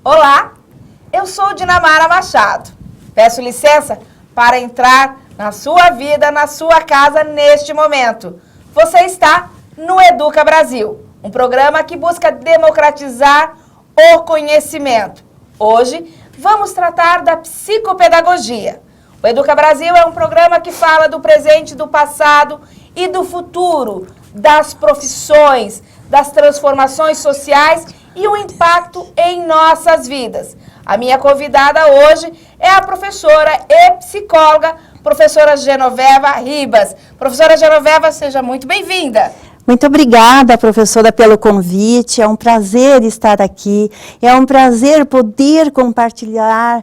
Olá, eu sou Dinamara Machado. Peço licença para entrar na sua vida, na sua casa neste momento. Você está no Educa Brasil, um programa que busca democratizar o conhecimento. Hoje vamos tratar da psicopedagogia. O Educa Brasil é um programa que fala do presente, do passado e do futuro, das profissões, das transformações sociais e o impacto em nossas vidas. A minha convidada hoje é a professora e psicóloga, professora Genoveva Ribas. Professora Genoveva, seja muito bem-vinda. Muito obrigada, professora, pelo convite. É um prazer estar aqui. É um prazer poder compartilhar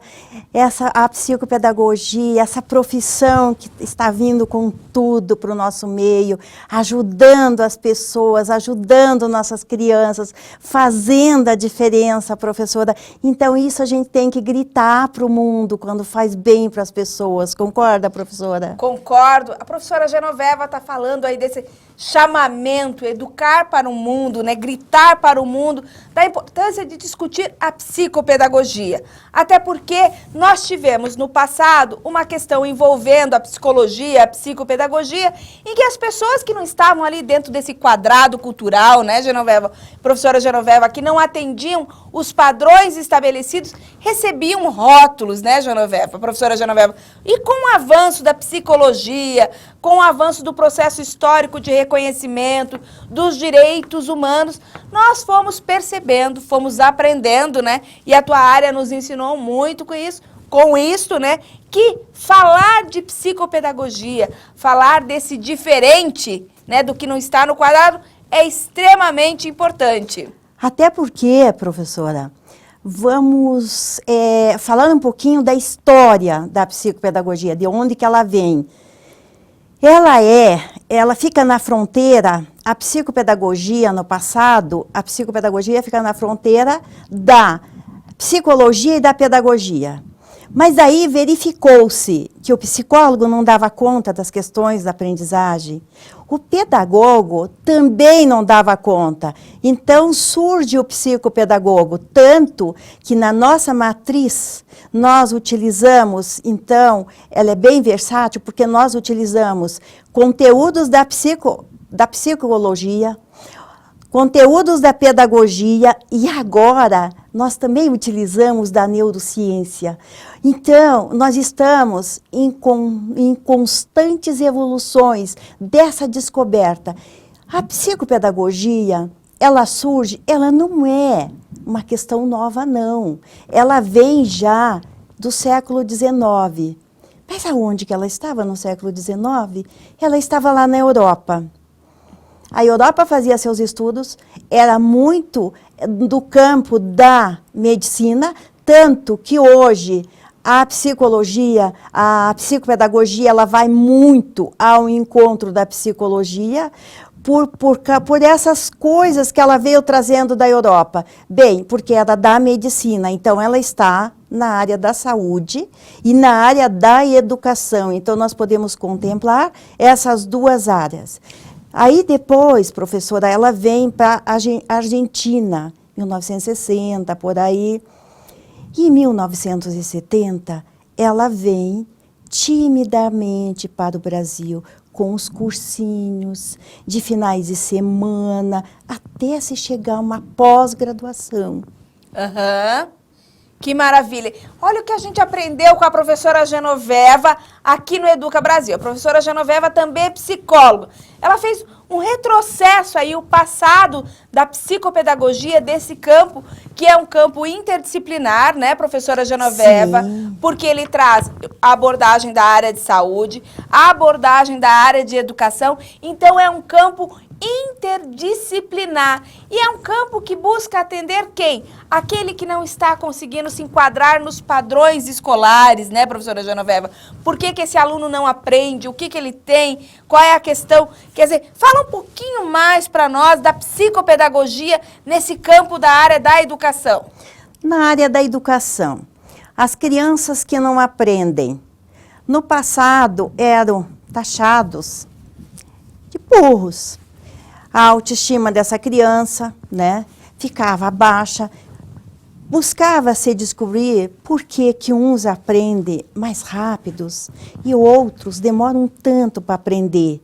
a psicopedagogia, essa profissão que está vindo com tudo para o nosso meio, ajudando as pessoas, ajudando nossas crianças, fazendo a diferença, professora. Então, isso a gente tem que gritar para o mundo quando faz bem para as pessoas. Concorda, professora? Concordo. A professora Genoveva está falando aí desse chamamento, educar para o mundo, né, gritar para o mundo, da importância de discutir a psicopedagogia. Até porque nós tivemos no passado uma questão envolvendo a psicologia, a psicopedagogia, em que as pessoas que não estavam ali dentro desse quadrado cultural, né, Genoveva, professora Genoveva, que não atendiam os padrões estabelecidos, recebiam rótulos, né, Genoveva, professora Genoveva. E com o avanço da psicologia, com o avanço do processo histórico de reconhecimento dos direitos humanos, nós fomos percebendo, fomos aprendendo, né? E a tua área nos ensinou muito com isso, né? Que falar de psicopedagogia, falar desse diferente, né? Do que não está no quadrado, é extremamente importante. Até porque, professora, vamos falar um pouquinho da história da psicopedagogia, de onde que ela vem. Ela fica na fronteira, a psicopedagogia no passado, a psicopedagogia fica na fronteira da psicologia e da pedagogia. Mas aí verificou-se que o psicólogo não dava conta das questões da aprendizagem, o pedagogo também não dava conta. Então surge o psicopedagogo, tanto que na nossa matriz nós utilizamos, então, ela é bem versátil, porque nós utilizamos conteúdos da psicologia, conteúdos da pedagogia e agora nós também utilizamos da neurociência. Então, nós estamos em constantes evoluções dessa descoberta. A psicopedagogia, ela surge, ela não é uma questão nova, não. Ela vem já do século XIX. Mas aonde que ela estava no século XIX? Ela estava lá na Europa. A Europa fazia seus estudos, era muito do campo da medicina, tanto que hoje a psicologia, a psicopedagogia, ela vai muito ao encontro da psicologia, por essas coisas que ela veio trazendo da Europa. Bem, porque era da medicina, então ela está na área da saúde e na área da educação. Então nós podemos contemplar essas duas áreas. Aí depois, professora, ela vem para a Argentina, 1960, por aí. E em 1970, ela vem timidamente para o Brasil, com os cursinhos de finais de semana, até se chegar a uma pós-graduação. Que maravilha! Olha o que a gente aprendeu com a professora Genoveva aqui no Educa Brasil. A professora Genoveva também é psicóloga. Ela fez um retrocesso aí, o passado da psicopedagogia desse campo, que é um campo interdisciplinar, né, professora Genoveva? Sim. Porque ele traz a abordagem da área de saúde, a abordagem da área de educação. Então, é um campo interdisciplinar. E é um campo que busca atender quem? Aquele que não está conseguindo se enquadrar nos padrões escolares, né, professora Genoveva? Por que esse aluno não aprende? O que ele tem? Qual é a questão? Quer dizer, fala um pouquinho mais para nós da psicopedagogia nesse campo da área da educação. Na área da educação, as crianças que não aprendem, no passado eram taxados de burros. A autoestima dessa criança, né, ficava baixa. buscava-se descobrir por que uns aprendem mais rápidos e outros demoram tanto para aprender.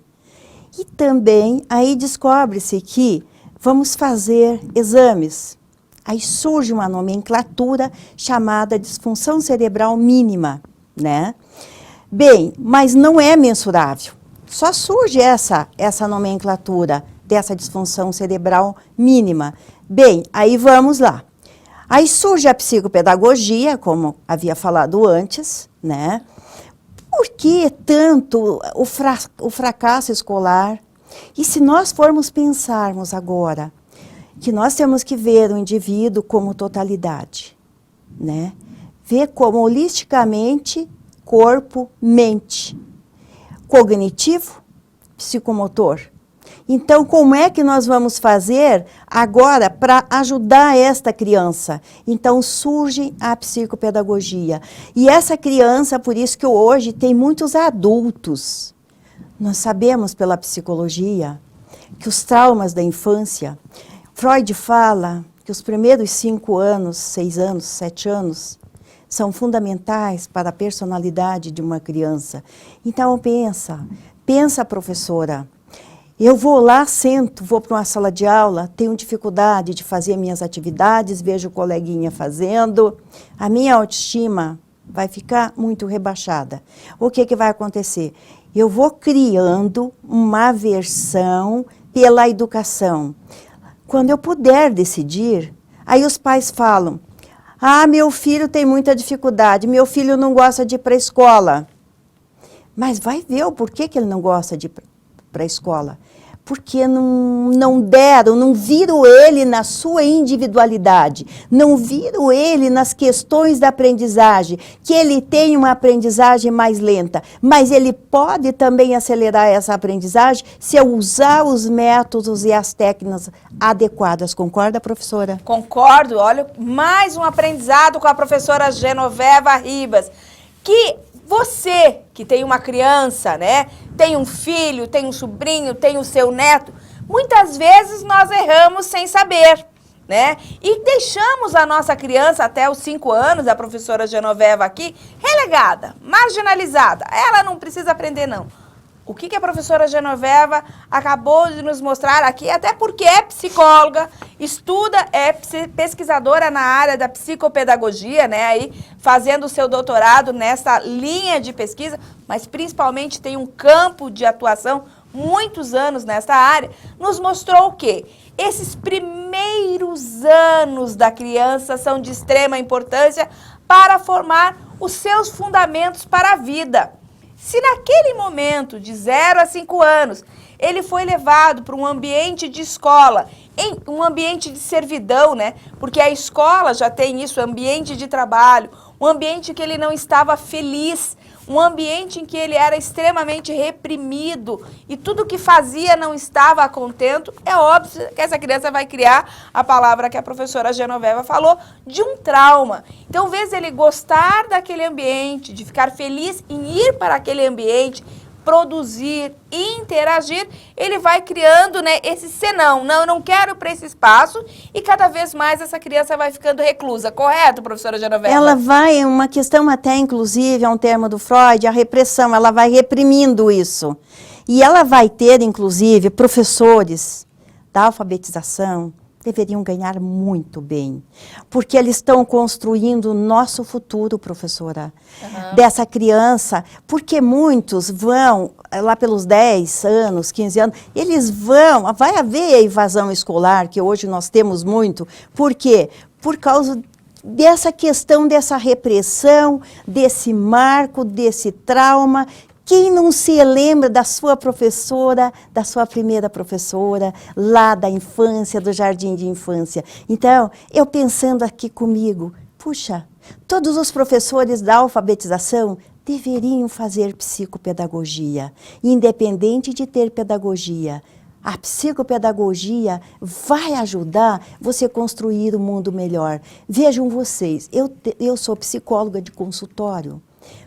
E também aí descobre-se que vamos fazer exames. Aí surge uma nomenclatura chamada disfunção cerebral mínima, né? Bem, mas não é mensurável. Só surge essa nomenclatura dessa disfunção cerebral mínima. Bem, aí vamos lá. Aí surge a psicopedagogia, como havia falado antes, né? Por que tanto o fracasso escolar? E se nós formos pensarmos agora que nós temos que ver o indivíduo como totalidade, né? Ver como holisticamente corpo, mente, cognitivo, psicomotor. Então, como é que nós vamos fazer agora para ajudar esta criança? Então, surge a psicopedagogia. E essa criança, por isso que hoje tem muitos adultos. Nós sabemos pela psicologia que os traumas da infância, Freud fala que os primeiros 5 anos, 6 anos, 7 anos, são fundamentais para a personalidade de uma criança. Então, pensa, professora, eu vou lá, sento, vou para uma sala de aula, tenho dificuldade de fazer minhas atividades, vejo o coleguinha fazendo, a minha autoestima vai ficar muito rebaixada. O que vai acontecer? Eu vou criando uma aversão pela educação. Quando eu puder decidir, aí os pais falam, meu filho tem muita dificuldade, meu filho não gosta de ir para a escola. Mas vai ver o porquê que ele não gosta de ir para a escola. Porque não viram ele na sua individualidade, não viram ele nas questões da aprendizagem, que ele tem uma aprendizagem mais lenta, mas ele pode também acelerar essa aprendizagem se eu usar os métodos e as técnicas adequadas. Concorda, professora? Concordo. Olha, mais um aprendizado com a professora Genoveva Ribas, que você que tem uma criança, né, tem um filho, tem um sobrinho, tem o seu neto, muitas vezes nós erramos sem saber, né? E deixamos a nossa criança até os 5 anos, a professora Genoveva aqui, relegada, marginalizada. Ela não precisa aprender, não. O que a professora Genoveva acabou de nos mostrar aqui, até porque é psicóloga, estuda, é pesquisadora na área da psicopedagogia, né, aí fazendo o seu doutorado nessa linha de pesquisa, mas principalmente tem um campo de atuação, muitos anos nessa área, nos mostrou o quê? Esses primeiros anos da criança são de extrema importância para formar os seus fundamentos para a vida. Se naquele momento, de 0 a 5 anos, ele foi levado para um ambiente de escola, em um ambiente de servidão, né? Porque a escola já tem isso, ambiente de trabalho, um ambiente que ele não estava feliz, um ambiente em que ele era extremamente reprimido e tudo que fazia não estava contento, é óbvio que essa criança vai criar a palavra que a professora Genoveva falou, de um trauma. Então, ao invés dele gostar daquele ambiente, de ficar feliz em ir para aquele ambiente, produzir, interagir, ele vai criando, né, esse senão. Não, eu não quero para esse espaço e cada vez mais essa criança vai ficando reclusa. Correto, professora Genoveva? Ela vai, uma questão até inclusive, é um termo do Freud, a repressão, ela vai reprimindo isso. E ela vai ter, inclusive, professores da alfabetização, deveriam ganhar muito bem, porque eles estão construindo o nosso futuro, professora, dessa criança, porque muitos vão, lá pelos 10 anos, 15 anos, eles vai haver a evasão escolar, que hoje nós temos muito, por quê? Por causa dessa questão, dessa repressão, desse marco, desse trauma. Quem não se lembra da sua professora, da sua primeira professora, lá da infância, do jardim de infância? Então, eu pensando aqui comigo, puxa, todos os professores da alfabetização deveriam fazer psicopedagogia, independente de ter pedagogia. A psicopedagogia vai ajudar você a construir um mundo melhor. Vejam vocês, eu sou psicóloga de consultório.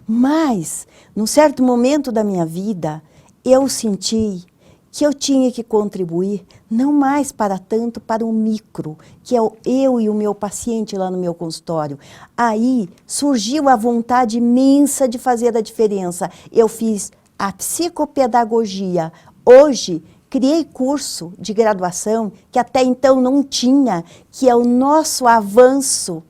Mas, num certo momento da minha vida, eu senti que eu tinha que contribuir, não mais para tanto, para o micro, que é eu e o meu paciente lá no meu consultório. Aí surgiu a vontade imensa de fazer a diferença. Eu fiz a psicopedagogia. Hoje, criei curso de graduação, que até então não tinha, que é o nosso avanço,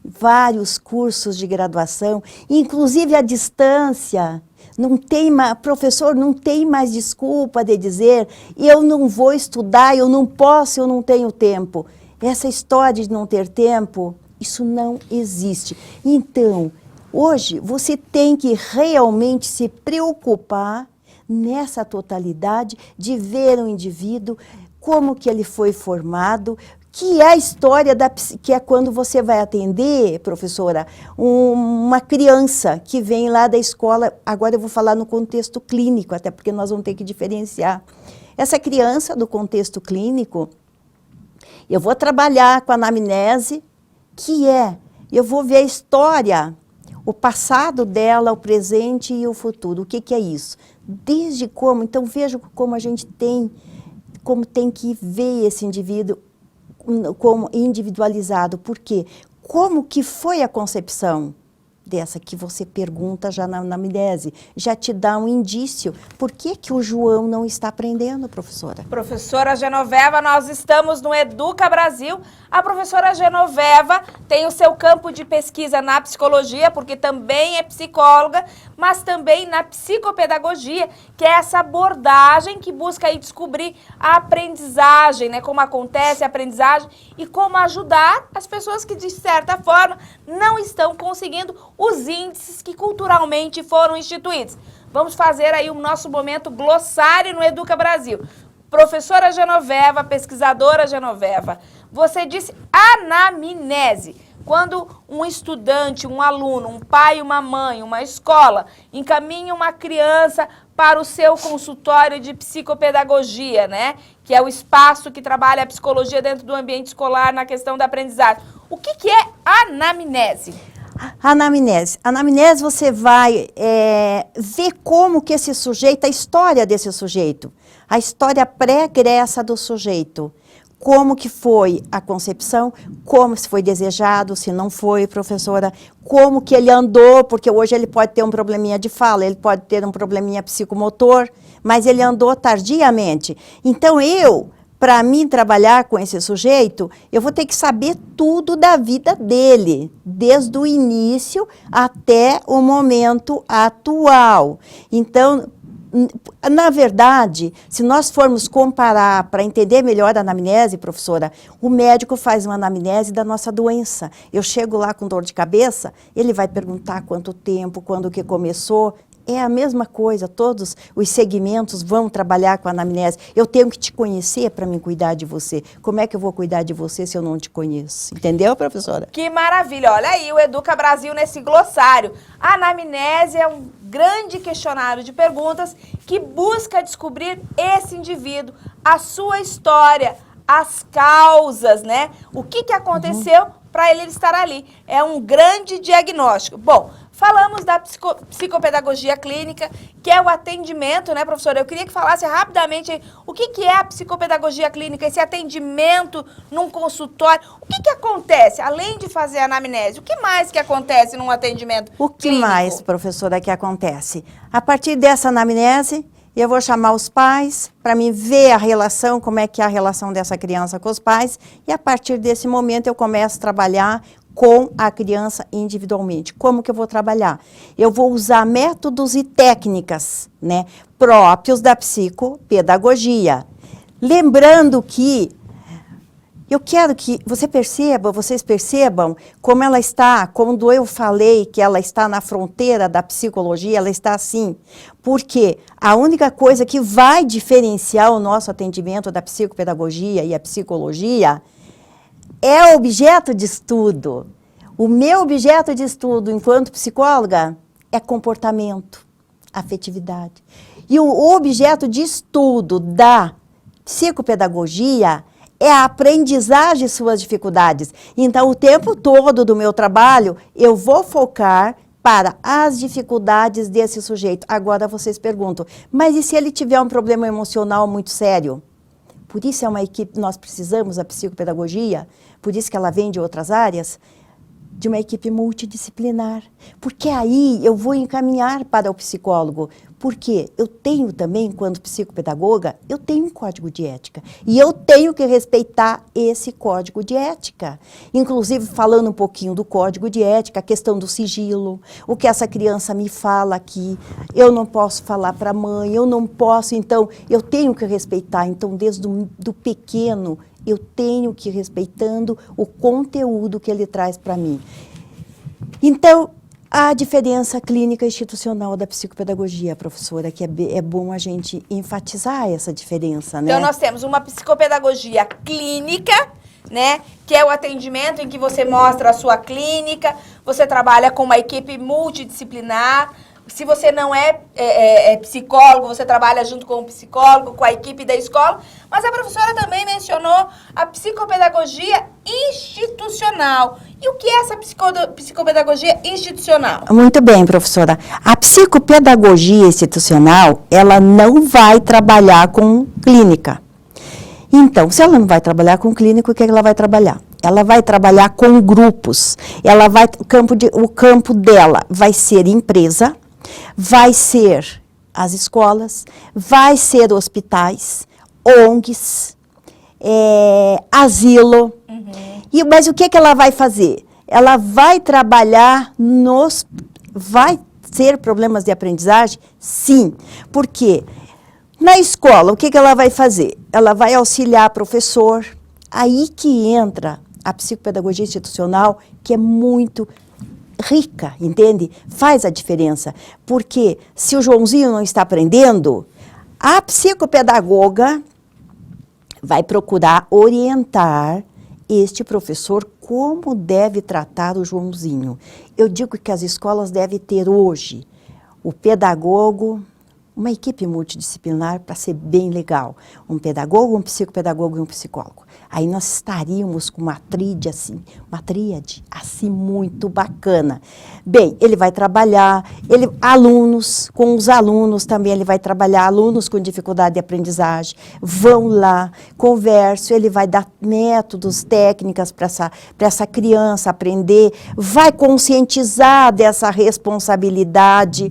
vários cursos de graduação, inclusive à distância. Não tem professor, não tem mais desculpa de dizer, eu não vou estudar, eu não posso, eu não tenho tempo. Essa história de não ter tempo, isso não existe. Então, hoje, você tem que realmente se preocupar nessa totalidade de ver o indivíduo, como que ele foi formado, que é a história que é quando você vai atender, professora, uma criança que vem lá da escola, agora eu vou falar no contexto clínico, até porque nós vamos ter que diferenciar. Essa criança do contexto clínico, eu vou trabalhar com a anamnese, eu vou ver a história, o passado dela, o presente e o futuro. O que é isso? Desde como, então veja como a gente como tem que ver esse indivíduo como individualizado. Por quê? Como que foi a concepção dessa que você pergunta já na anamnese? Já te dá um indício. Por que o João não está aprendendo, professora? Professora Genoveva, nós estamos no Educa Brasil. A professora Genoveva tem o seu campo de pesquisa na psicologia, porque também é psicóloga, mas também na psicopedagogia, que é essa abordagem que busca aí descobrir a aprendizagem, né? Como acontece a aprendizagem e como ajudar as pessoas que, de certa forma, não estão conseguindo os índices que culturalmente foram instituídos. Vamos fazer aí o nosso momento glossário no Educa Brasil. Professora Genoveva, pesquisadora Genoveva, você disse anamnese. Quando um estudante, um aluno, um pai, uma mãe, uma escola encaminha uma criança para o seu consultório de psicopedagogia, né? Que é o espaço que trabalha a psicologia dentro do ambiente escolar na questão da aprendizagem. O que é anamnese? Anamnese. Anamnese você vai ver como que esse sujeito, a história desse sujeito, a história pregressa do sujeito. Como que foi a concepção, como se foi desejado, se não foi, professora, como que ele andou, porque hoje ele pode ter um probleminha de fala, ele pode ter um probleminha psicomotor, mas ele andou tardiamente. Então para mim trabalhar com esse sujeito, eu vou ter que saber tudo da vida dele, desde o início até o momento atual. Então, na verdade, se nós formos comparar para entender melhor a anamnese, professora, o médico faz uma anamnese da nossa doença. Eu chego lá com dor de cabeça, ele vai perguntar quanto tempo, quando que começou. É a mesma coisa, todos os segmentos vão trabalhar com a anamnese. Eu tenho que te conhecer para me cuidar de você. Como é que eu vou cuidar de você se eu não te conheço? Entendeu, professora? Que maravilha! Olha aí o Educa Brasil nesse glossário. A anamnese é um grande questionário de perguntas que busca descobrir esse indivíduo, a sua história, as causas, né? O que aconteceu para ele estar ali. É um grande diagnóstico. Bom, falamos da psicopedagogia clínica, que é o atendimento, né, professora? Eu queria que falasse rapidamente aí, o que é a psicopedagogia clínica, esse atendimento num consultório. O que acontece, além de fazer a anamnese? O que mais que acontece num atendimento clínico? O que mais, professora, que acontece? A partir dessa anamnese, eu vou chamar os pais para mim ver a relação, como é que é a relação dessa criança com os pais, e a partir desse momento eu começo a trabalhar com a criança individualmente. Como que eu vou trabalhar? Eu vou usar métodos e técnicas, né, próprios da psicopedagogia. Lembrando que eu quero que vocês percebam como ela está, quando eu falei que ela está na fronteira da psicologia, ela está assim. Porque a única coisa que vai diferenciar o nosso atendimento da psicopedagogia e a psicologia é o objeto de estudo. O meu objeto de estudo enquanto psicóloga é comportamento, afetividade. E o objeto de estudo da psicopedagogia é a aprendizagem de suas dificuldades. Então, o tempo todo do meu trabalho, eu vou focar para as dificuldades desse sujeito. Agora vocês perguntam, mas e se ele tiver um problema emocional muito sério? Por isso é uma equipe, nós precisamos da psicopedagogia, por isso que ela vem de outras áreas, de uma equipe multidisciplinar. Porque aí eu vou encaminhar para o psicólogo. Porque eu tenho também, enquanto psicopedagoga, eu tenho um código de ética. E eu tenho que respeitar esse código de ética. Inclusive, falando um pouquinho do código de ética, a questão do sigilo, o que essa criança me fala aqui, eu não posso falar para a mãe, eu não posso, então, eu tenho que respeitar. Então, desde do pequeno, eu tenho que ir respeitando o conteúdo que ele traz para mim. Então, a diferença clínica institucional da psicopedagogia, professora, que é bom a gente enfatizar essa diferença, né? Então, nós temos uma psicopedagogia clínica, né? Que é o atendimento em que você mostra a sua clínica, você trabalha com uma equipe multidisciplinar. Se você não é psicólogo, você trabalha junto com o psicólogo, com a equipe da escola. Mas a professora também mencionou a psicopedagogia institucional. E o que é essa psicopedagogia institucional? Muito bem, professora. A psicopedagogia institucional, ela não vai trabalhar com clínica. Então, se ela não vai trabalhar com clínico, o que ela vai trabalhar? Ela vai trabalhar com grupos. O campo dela vai ser empresa, vai ser as escolas, vai ser hospitais, ONGs, asilo. Mas o que ela vai fazer? Ela vai trabalhar vai ter problemas de aprendizagem? Sim. Por quê? Na escola, o que ela vai fazer? Ela vai auxiliar professor. Aí que entra a psicopedagogia institucional, que é muito rica, entende? Faz a diferença. Porque se o Joãozinho não está aprendendo, a psicopedagoga vai procurar orientar este professor como deve tratar o Joãozinho. Eu digo que as escolas devem ter hoje o pedagogo, uma equipe multidisciplinar para ser bem legal. Um pedagogo, um psicopedagogo e um psicólogo. Aí nós estaríamos com uma tríade assim muito bacana. Bem, ele vai trabalhar, com os alunos também ele vai trabalhar, alunos com dificuldade de aprendizagem, vão lá, conversam, ele vai dar métodos, técnicas para essa criança aprender, vai conscientizar dessa responsabilidade.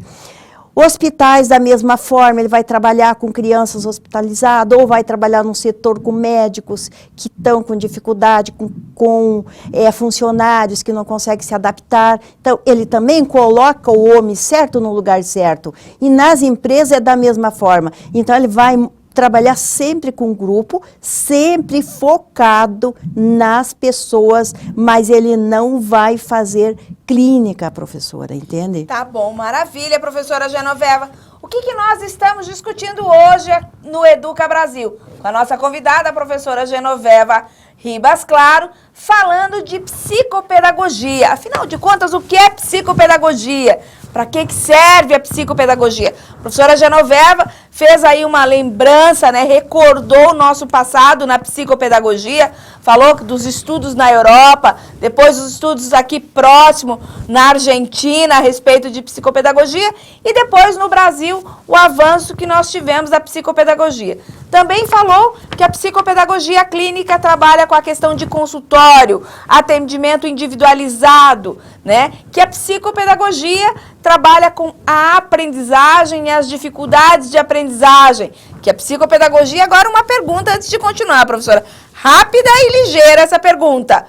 Hospitais, da mesma forma, ele vai trabalhar com crianças hospitalizadas ou vai trabalhar num setor com médicos que estão com dificuldade, com funcionários que não conseguem se adaptar. Então, ele também coloca o homem certo no lugar certo. E nas empresas é da mesma forma. Então, ele vai trabalhar sempre com grupo, sempre focado nas pessoas, mas ele não vai fazer clínica, professora, entende? Tá bom, maravilha, professora Genoveva. O que nós estamos discutindo hoje no Educa Brasil? Com a nossa convidada, a professora Genoveva Ribas Claro, falando de psicopedagogia. Afinal de contas, o que é psicopedagogia? Para que serve a psicopedagogia? A professora Genoveva fez aí uma lembrança, né? Recordou o nosso passado na psicopedagogia, falou dos estudos na Europa, depois os estudos aqui próximo, na Argentina, a respeito de psicopedagogia, e depois no Brasil, o avanço que nós tivemos da psicopedagogia. Também falou que a psicopedagogia clínica trabalha com a questão de consultório, atendimento individualizado, né? Que a psicopedagogia trabalha com a aprendizagem e as dificuldades de aprendizagem. Que a psicopedagogia, agora uma pergunta antes de continuar, professora. Rápida e ligeira essa pergunta.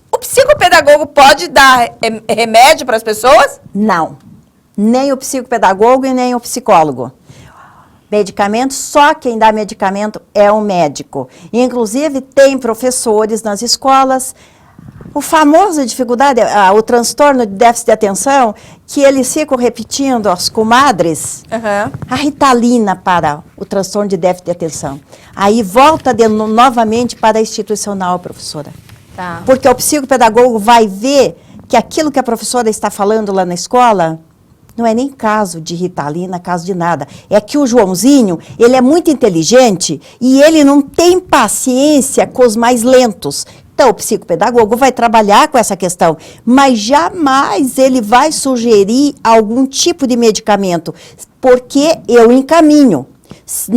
O psicopedagogo pode dar remédio para as pessoas? Não. Nem o psicopedagogo e nem o psicólogo. Medicamento, só quem dá medicamento é o médico. Inclusive, tem professores nas escolas. O famoso dificuldade, o transtorno de déficit de atenção, que eles ficam repetindo, as comadres, a Ritalina para o transtorno de déficit de atenção. Aí volta novamente para a institucional, professora. Tá. Porque o psicopedagogo vai ver que aquilo que a professora está falando lá na escola não é nem caso de Ritalina, caso de nada. É que o Joãozinho, ele é muito inteligente e ele não tem paciência com os mais lentos, Então, o psicopedagogo vai trabalhar com essa questão, mas jamais ele vai sugerir algum tipo de medicamento, porque eu encaminho.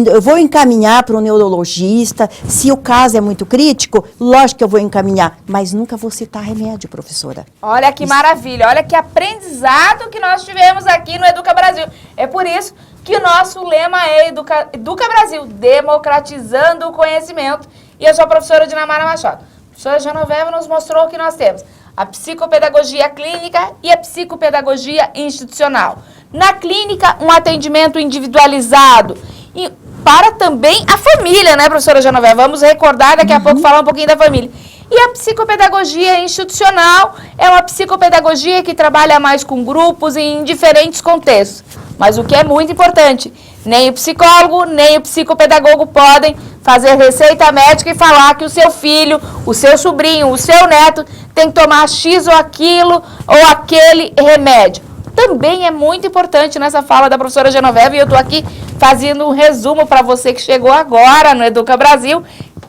Eu vou encaminhar para um neurologista, se o caso é muito crítico, lógico que eu vou encaminhar, mas nunca vou citar remédio, professora. Olha que maravilha, olha que aprendizado que nós tivemos aqui no Educa Brasil. É por isso que o nosso lema é Educa Brasil, democratizando o conhecimento. E eu sou a professora Dinamara Machado. A professora Genoveva nos mostrou que nós temos a psicopedagogia clínica e a psicopedagogia institucional. Na clínica, um atendimento individualizado e para também a família, né, professora Genoveva? Vamos recordar daqui a pouco, falar um pouquinho da família. E a psicopedagogia institucional é uma psicopedagogia que trabalha mais com grupos em diferentes contextos. Mas o que é muito importante, nem o psicólogo, nem o psicopedagogo podem fazer receita médica e falar que o seu filho, o seu sobrinho, o seu neto tem que tomar X ou aquilo ou aquele remédio. Também é muito importante nessa fala da professora Genoveva, e eu estou aqui fazendo um resumo para você que chegou agora no Educa Brasil,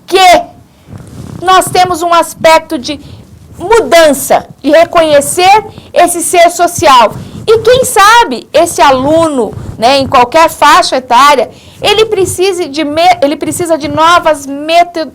que nós temos um aspecto de mudança e reconhecer esse ser social. E quem sabe esse aluno, né, em qualquer faixa etária, ele precisa de novas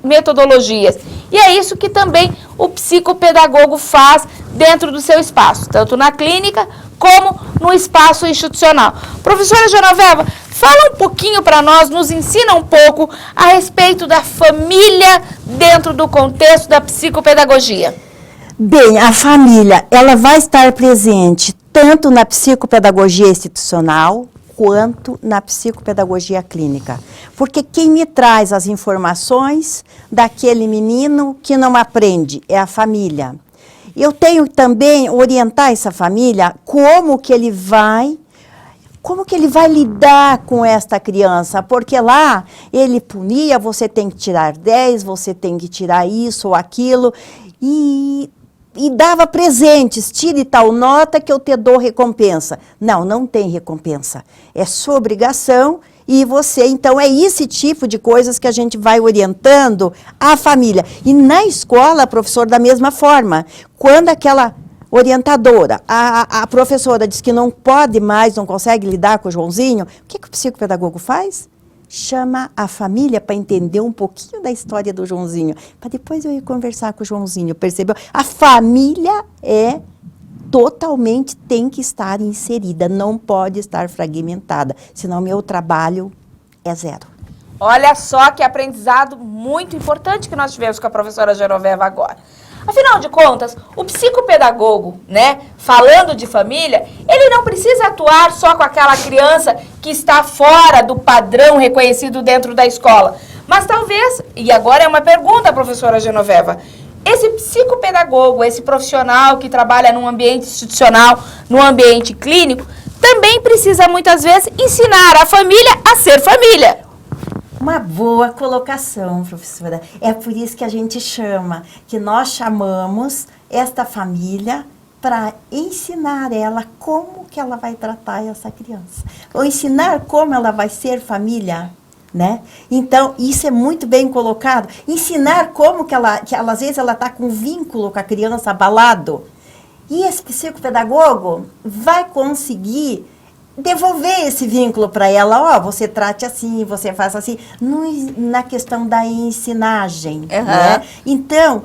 metodologias. E é isso que também o psicopedagogo faz dentro do seu espaço, tanto na clínica como no espaço institucional. Professora Genoveva, fala um pouquinho para nós, nos ensina um pouco a respeito da família dentro do contexto da psicopedagogia. Bem, a família, ela vai estar presente tanto na psicopedagogia institucional quanto na psicopedagogia clínica. Porque quem me traz as informações daquele menino que não aprende é a família. Eu tenho também orientar essa família como que ele vai lidar com esta criança, porque lá ele punia, você tem que tirar 10, você tem que tirar isso ou aquilo, e dava presentes, tire tal nota que eu te dou recompensa. Não, não tem recompensa, é sua obrigação. E você, então, é esse tipo de coisas que a gente vai orientando a família. E na escola, professor, da mesma forma, quando aquela orientadora, a professora diz que não pode mais, não consegue lidar com o Joãozinho, o que o psicopedagogo faz? Chama a família para entender um pouquinho da história do Joãozinho, para depois eu ir conversar com o Joãozinho, percebeu? A família totalmente tem que estar inserida, não pode estar fragmentada, senão meu trabalho é zero. Olha só que aprendizado muito importante que nós tivemos com a professora Genoveva agora. Afinal de contas, o psicopedagogo, né, falando de família, ele não precisa atuar só com aquela criança que está fora do padrão reconhecido dentro da escola. Mas talvez, e agora é uma pergunta, professora Genoveva, esse psicopedagogo, esse profissional que trabalha num ambiente institucional, num ambiente clínico, também precisa muitas vezes ensinar a família a ser família. Uma boa colocação, professora. É por isso que a gente chama, que nós chamamos esta família para ensinar ela como que ela vai tratar essa criança. Ou ensinar como ela vai ser família, né? Então, isso é muito bem colocado. Ensinar como que ela às vezes, ela está com vínculo com a criança abalado. E esse psicopedagogo vai conseguir devolver esse vínculo para ela. Ó, você trate assim, você faça assim, na questão da ensinagem. Né? Então,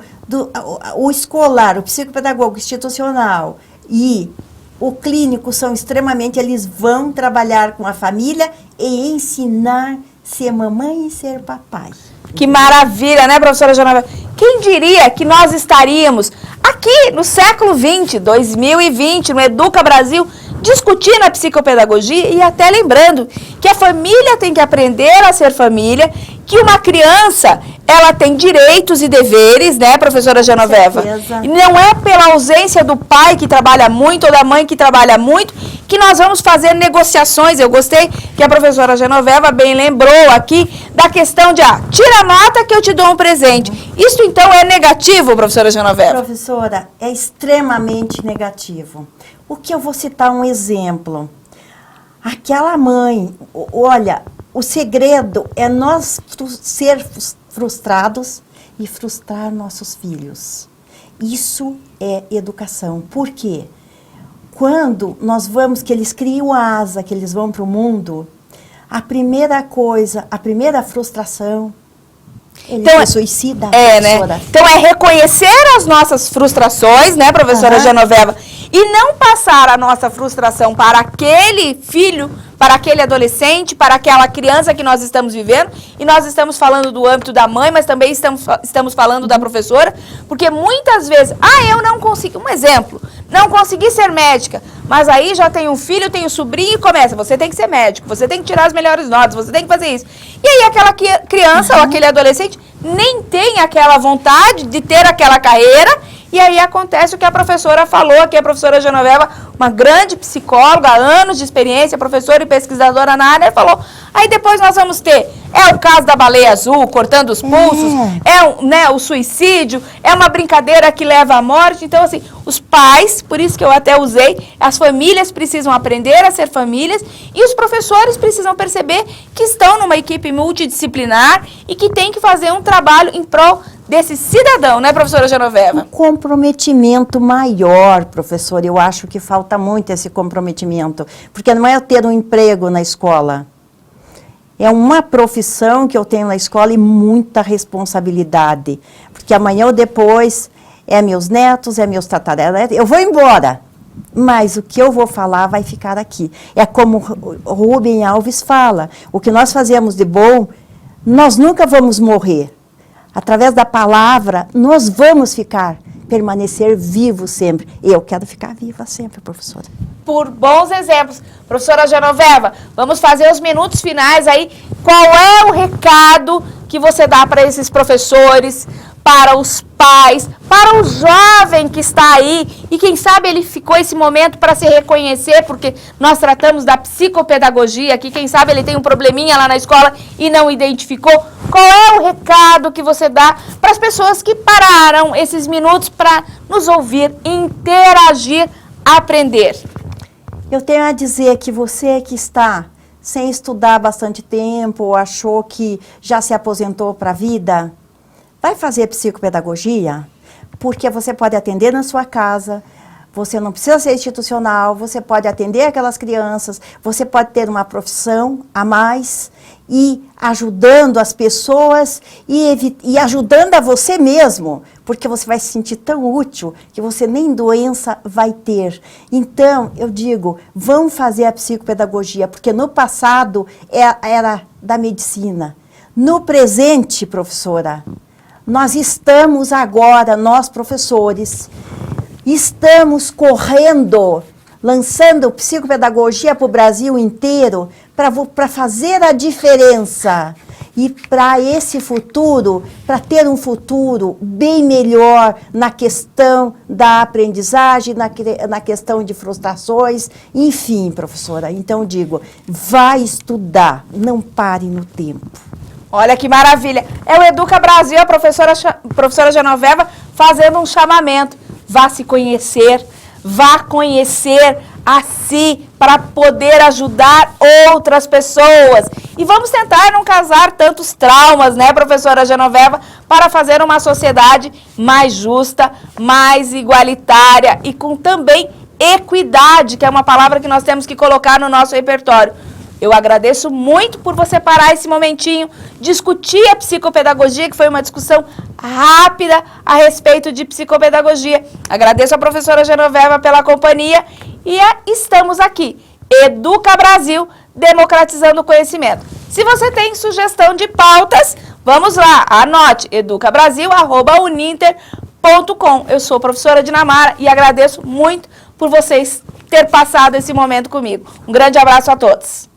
o escolar, o psicopedagogo institucional e o clínico são extremamente, eles vão trabalhar com a família e ensinar ser mamãe e ser papai. Que maravilha, né, professora Genoveva? Quem diria que nós estaríamos aqui no século 20, 2020, no Educa Brasil, discutindo a psicopedagogia e até lembrando que a família tem que aprender a ser família, que uma criança, ela tem direitos e deveres, né, professora Genoveva? E não é pela ausência do pai que trabalha muito ou da mãe que trabalha muito que nós vamos fazer negociações. Eu gostei que a professora Genoveva bem lembrou aqui da questão de, tira a nota que eu te dou um presente. Isso então é negativo, professora Genoveva? Professora, é extremamente negativo. O que eu vou citar um exemplo. Aquela mãe, olha, o segredo é nós frustrados e frustrar nossos filhos. Isso é educação. Por quê? Quando nós vamos, que eles criam a asa, que eles vão para o mundo, a primeira coisa, a primeira frustração, ele então, se suicida. Né? Então é reconhecer as nossas frustrações, né, professora Genoveva, e não passar a nossa frustração para aquele filho, para aquele adolescente, para aquela criança que nós estamos vivendo, e nós estamos falando do âmbito da mãe, mas também estamos falando da professora, porque muitas vezes, eu não consegui, um exemplo, não consegui ser médica, mas aí já tem um filho, tem um sobrinho e começa, você tem que ser médico, você tem que tirar as melhores notas, você tem que fazer isso. E aí aquela criança ou aquele adolescente nem tem aquela vontade de ter aquela carreira, e aí acontece o que a professora falou aqui, a professora Genoveva, uma grande psicóloga, anos de experiência, professora e pesquisadora na área, falou, aí depois nós vamos ter, o caso da baleia azul, cortando os pulsos, o suicídio, é uma brincadeira que leva à morte. Então, assim, os pais, por isso que eu até usei, as famílias precisam aprender a ser famílias e os professores precisam perceber que estão numa equipe multidisciplinar e que tem que fazer um trabalho em prol desse cidadão, né, professora Genoveva? Um comprometimento maior, professora, eu acho que falta muito esse comprometimento, porque não é eu ter um emprego na escola, é uma profissão que eu tenho na escola e muita responsabilidade, porque amanhã ou depois é meus netos, é meus tataranetos, eu vou embora, mas o que eu vou falar vai ficar aqui. É como o Rubem Alves fala, o que nós fazemos de bom, nós nunca vamos morrer. Através da palavra, nós vamos permanecer vivos sempre. Eu quero ficar viva sempre, professora. Por bons exemplos. Professora Genoveva, vamos fazer os minutos finais aí. Qual é o recado que você dá para esses professores, para os pais, para o jovem que está aí e quem sabe ele ficou esse momento para se reconhecer, porque nós tratamos da psicopedagogia aqui, quem sabe ele tem um probleminha lá na escola e não identificou. Qual é o recado que você dá para as pessoas que pararam esses minutos para nos ouvir, interagir, aprender? Eu tenho a dizer que você que está sem estudar bastante tempo, ou achou que já se aposentou para a vida, vai fazer psicopedagogia, porque você pode atender na sua casa, você não precisa ser institucional, você pode atender aquelas crianças, você pode ter uma profissão a mais e ajudando as pessoas e ajudando a você mesmo, porque você vai se sentir tão útil que você nem doença vai ter. Então, eu digo, vão fazer a psicopedagogia, porque no passado era da medicina. No presente, professora, nós estamos agora, nós professores, estamos correndo, lançando psicopedagogia para o Brasil inteiro, para fazer a diferença. E para esse futuro, para ter um futuro bem melhor na questão da aprendizagem, na questão de frustrações, enfim, professora. Então, digo, vai estudar, não pare no tempo. Olha que maravilha. É o Educa Brasil, a professora Genoveva, fazendo um chamamento. Vá se conhecer, vá conhecer a si para poder ajudar outras pessoas. E vamos tentar não causar tantos traumas, né, professora Genoveva, para fazer uma sociedade mais justa, mais igualitária e com também equidade, que é uma palavra que nós temos que colocar no nosso repertório. Eu agradeço muito por você parar esse momentinho, discutir a psicopedagogia, que foi uma discussão rápida a respeito de psicopedagogia. Agradeço a professora Genoveva pela companhia e estamos aqui. Educa Brasil, democratizando o conhecimento. Se você tem sugestão de pautas, vamos lá, anote, educabrasil@uninter.com. Eu sou a professora Dinamara e agradeço muito por vocês ter passado esse momento comigo. Um grande abraço a todos.